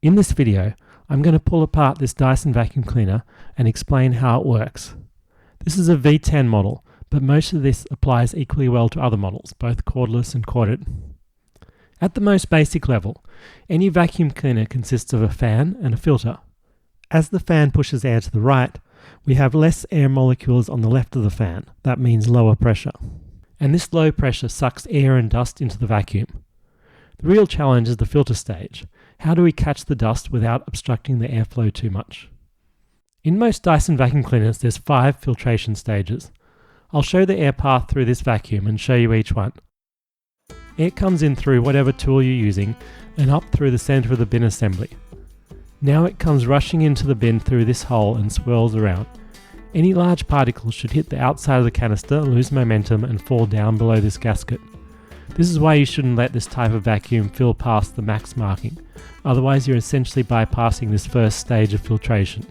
In this video, I'm going to pull apart this Dyson vacuum cleaner and explain how it works. This is a V10 model, but most of this applies equally well to other models, both cordless and corded. At the most basic level, any vacuum cleaner consists of a fan and a filter. As the fan pushes air to the right, we have less air molecules on the left of the fan. That means lower pressure. And this low pressure sucks air and dust into the vacuum. The real challenge is the filter stage. How do we catch the dust without obstructing the airflow too much? In most Dyson vacuum cleaners, there's 5 filtration stages. I'll show the air path through this vacuum and show you each one. Air comes in through whatever tool you're using and up through the center of the bin assembly. Now it comes rushing into the bin through this hole and swirls around. Any large particles should hit the outside of the canister, lose momentum and fall down below this gasket. This is why you shouldn't let this type of vacuum fill past the max marking, otherwise you're essentially bypassing this first stage of filtration.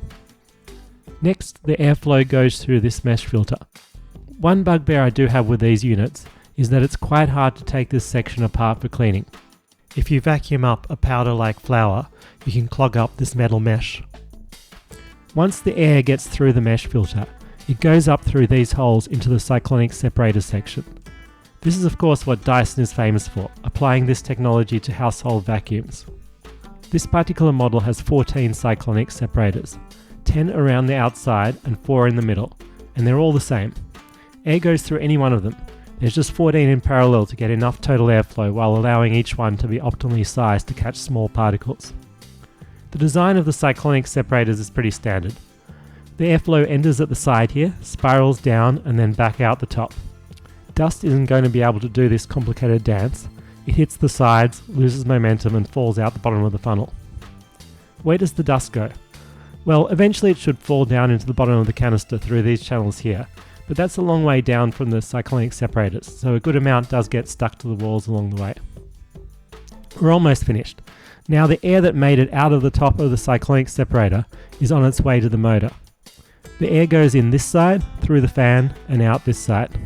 Next, the airflow goes through this mesh filter. One bugbear I do have with these units is that it's quite hard to take this section apart for cleaning. If you vacuum up a powder like flour, you can clog up this metal mesh. Once the air gets through the mesh filter, it goes up through these holes into the cyclonic separator section. This is of course what Dyson is famous for, applying this technology to household vacuums. This particular model has 14 cyclonic separators, 10 around the outside and 4 in the middle, and they're all the same. Air goes through any one of them. There's just 14 in parallel to get enough total airflow while allowing each one to be optimally sized to catch small particles. The design of the cyclonic separators is pretty standard. The airflow enters at the side here, spirals down and then back out the top. Dust isn't going to be able to do this complicated dance. It hits the sides, loses momentum and falls out the bottom of the funnel. Where does the dust go? Well, eventually it should fall down into the bottom of the canister through these channels here, but that's a long way down from the cyclonic separators, so a good amount does get stuck to the walls along the way. We're almost finished. Now the air that made it out of the top of the cyclonic separator is on its way to the motor. The air goes in this side, through the fan, and out this side.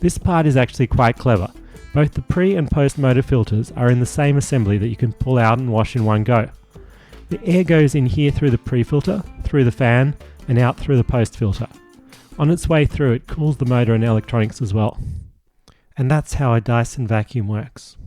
This part is actually quite clever. Both the pre and post motor filters are in the same assembly that you can pull out and wash in one go. The air goes in here through the pre-filter, through the fan, and out through the post filter. On its way through, it cools the motor and electronics as well. And that's how a Dyson vacuum works.